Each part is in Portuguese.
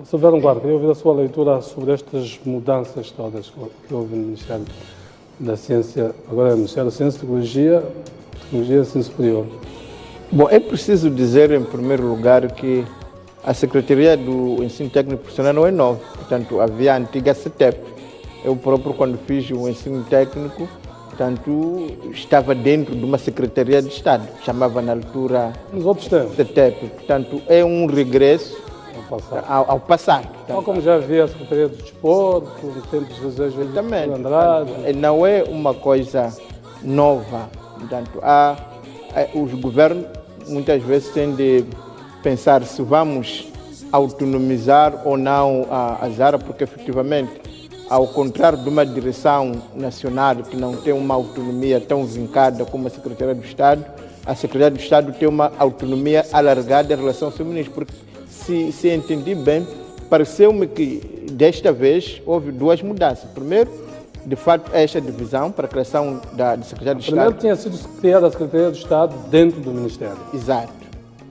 Sr. Verão-Guarda, queria ouvir a sua leitura sobre estas mudanças todas que houve no Ministério da Ciência, agora é o Ministério da Ciência, Tecnologia e Ensino Superior. Bom, é preciso dizer, em primeiro lugar, que a Secretaria do Ensino Técnico Profissional não é nova. Portanto, havia a antiga CETEP. Eu próprio, quando fiz o ensino técnico, portanto, estava dentro de uma Secretaria de Estado, chamava na altura Nos outros tempos, CETEP. Portanto, é um regresso ao passado. tal como já havia a Secretaria do Desporto, no tempo de José Andrade. Não é uma coisa nova. Portanto, os governos muitas vezes têm de pensar se vamos autonomizar ou não as áreas, porque efetivamente, ao contrário de uma direção nacional que não tem uma autonomia tão vincada como a Secretaria do Estado, a Secretaria do Estado tem uma autonomia alargada em relação ao seu ministro, porque se entendi bem, pareceu-me que desta vez houve duas mudanças. Primeiro, de fato, esta divisão para a criação da Secretaria do Estado. Primeiro tinha sido criada a Secretaria do Estado dentro do Ministério. Exato.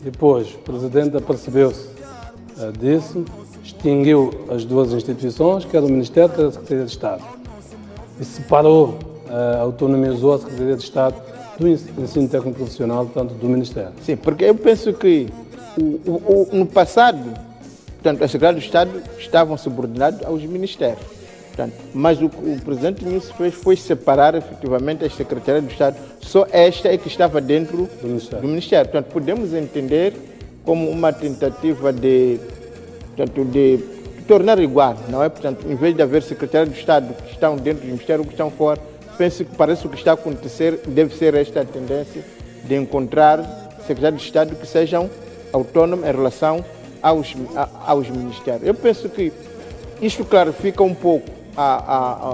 Depois, o Presidente apercebeu-se disso, extinguiu as duas instituições, que era o Ministério e a Secretaria de Estado. E separou, autonomizou a Secretaria de Estado do Ensino Técnico Profissional, tanto do Ministério. Sim, porque eu penso que no passado, portanto, a Secretaria do Estado estavam subordinados aos ministérios. Portanto, mas o Presidente Nilson fez foi separar efetivamente a Secretaria do Estado, só esta é que estava dentro do Ministério. Portanto, podemos entender como uma tentativa de tornar igual, não é? Portanto, em vez de haver secretários de Estado que estão dentro do Ministério, que estão fora, penso que parece que o que está a acontecer deve ser esta a tendência de encontrar secretários de Estado que sejam autônomos em relação aos ministérios. Eu penso que isto clarifica um pouco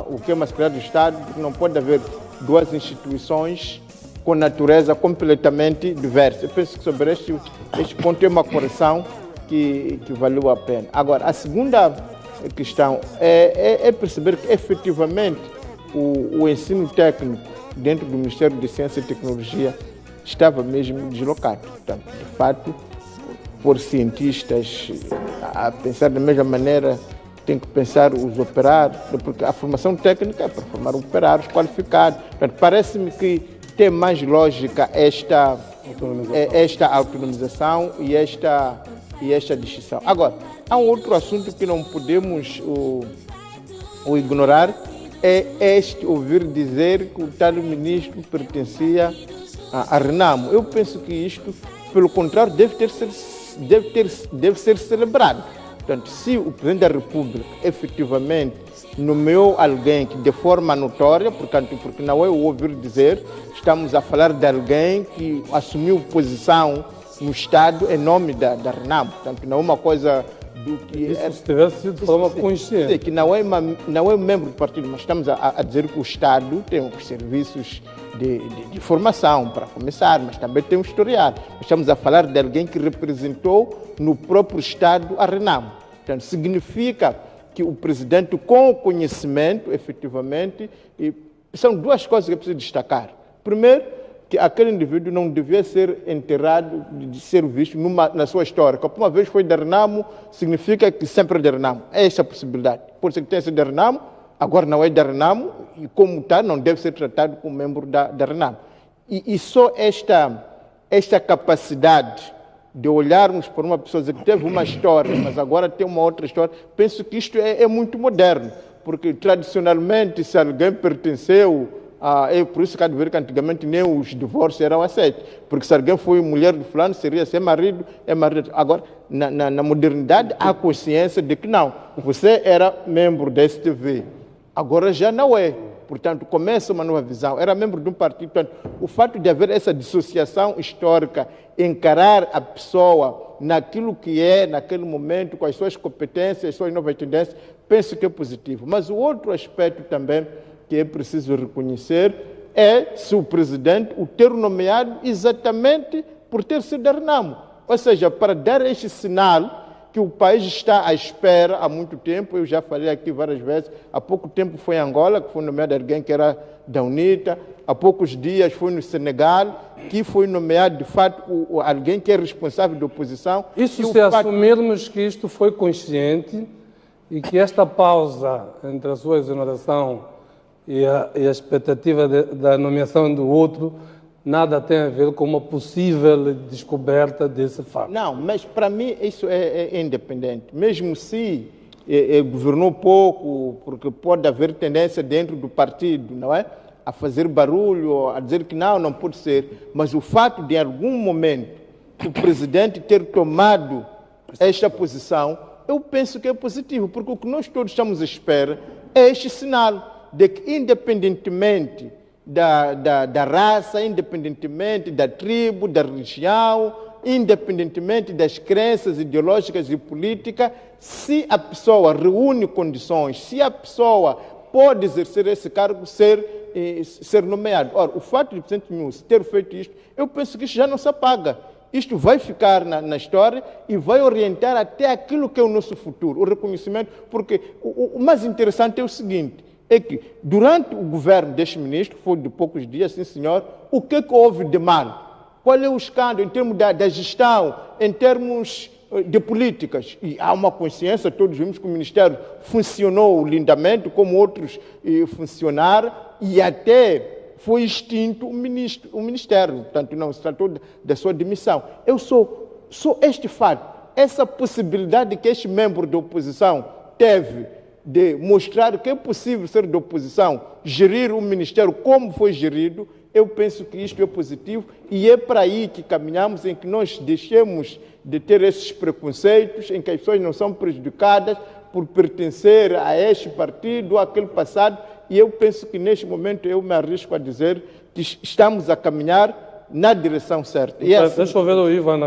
o que é uma Secretaria de Estado, porque não pode haver duas instituições com natureza completamente diversa. Eu penso que sobre este ponto é uma correção que valeu a pena. Agora, a segunda questão é perceber que efetivamente o ensino técnico dentro do Ministério de Ciência e Tecnologia estava mesmo deslocado. Portanto, de fato, por cientistas a pensar da mesma maneira, tem que pensar os operários, porque a formação técnica é para formar operários qualificados. Portanto, parece-me que tem mais lógica esta autonomização e esta distinção. Agora, há um outro assunto que não podemos ignorar, é ouvir dizer que o tal ministro pertencia à Renamo. Eu penso que isto, pelo contrário, deve ser celebrado. Portanto, se o Presidente da República efetivamente nomeou alguém que de forma notória, portanto, porque não é o ouvir dizer, estamos a falar de alguém que assumiu posição no Estado em nome da Renamo. Portanto, não é uma coisa do que... Isso se tivesse sido de forma consciente. Que não é membro do partido, mas estamos a dizer que o Estado tem os serviços de formação, para começar, mas também tem um historial. Estamos a falar de alguém que representou no próprio Estado a Renamo. Portanto, significa que o Presidente, com o conhecimento, efetivamente, são duas coisas que é preciso destacar. Primeiro, que aquele indivíduo não devia ser enterrado, de ser visto na sua história. Como uma vez foi da Renamo, significa que sempre é da Renamo. É esta a possibilidade. Pode ser que tenha sido da Renamo, agora não é da Renamo, e como tal, não deve ser tratado como membro da Renamo. E só esta capacidade de olharmos para uma pessoa que teve uma história, mas agora tem uma outra história, penso que isto é muito moderno, porque tradicionalmente, se alguém pertenceu é por isso que há de ver que antigamente nem os divórcios eram aceitos, porque se alguém foi mulher de fulano, seria ser marido, é marido. Agora, na modernidade, há consciência de que não, você era membro da STV, agora já não é. Portanto, começa uma nova visão. Era membro de um partido. Portanto, o fato de haver essa dissociação histórica, encarar a pessoa naquilo que é, naquele momento, com as suas competências, as suas novas tendências, penso que é positivo. Mas o outro aspecto também que é preciso reconhecer é se o Presidente o ter nomeado exatamente por ter sido da Renamo. Ou seja, para dar este sinal que o país está à espera há muito tempo. Eu já falei aqui várias vezes. Há pouco tempo foi em Angola, que foi nomeado alguém que era da UNITA. Há poucos dias foi no Senegal, que foi nomeado, de fato, alguém que é responsável da oposição. Isso se assumirmos que isto foi consciente e que esta pausa entre a sua exoneração e a expectativa da nomeação do outro nada tem a ver com uma possível descoberta desse fato. Não, mas para mim isso é independente. Mesmo se governou pouco, porque pode haver tendência dentro do partido, não é? A fazer barulho, a dizer que não pode ser. Mas o fato de, em algum momento, o presidente ter tomado esta posição, eu penso que é positivo, porque o que nós todos estamos à espera é este sinal de que, independentemente da raça, independentemente da tribo, da religião, independentemente das crenças ideológicas e políticas, se a pessoa reúne condições, se a pessoa pode exercer esse cargo, ser nomeado. Ora, o fato de o presidente Nunes ter feito isto, eu penso que isto já não se apaga. Isto vai ficar na história e vai orientar até aquilo que é o nosso futuro, o reconhecimento, porque o mais interessante é o seguinte, é que durante o governo deste ministro, foi de poucos dias, sim senhor, o que houve de mal? Qual é o escândalo em termos da gestão, em termos de políticas? E há uma consciência, todos vimos que o Ministério funcionou lindamente, como outros funcionaram, e até foi extinto o Ministério, portanto não se tratou da sua demissão. Eu sou este fato, essa possibilidade que este membro da oposição teve de mostrar que é possível ser da oposição, gerir o Ministério como foi gerido, eu penso que isto é positivo e é para aí que caminhamos, em que nós deixemos de ter esses preconceitos, em que as pessoas não são prejudicadas por pertencer a este partido ou àquele passado, e eu penso que neste momento eu me arrisco a dizer que estamos a caminhar na direção certa. Deixa eu ver o Ivan.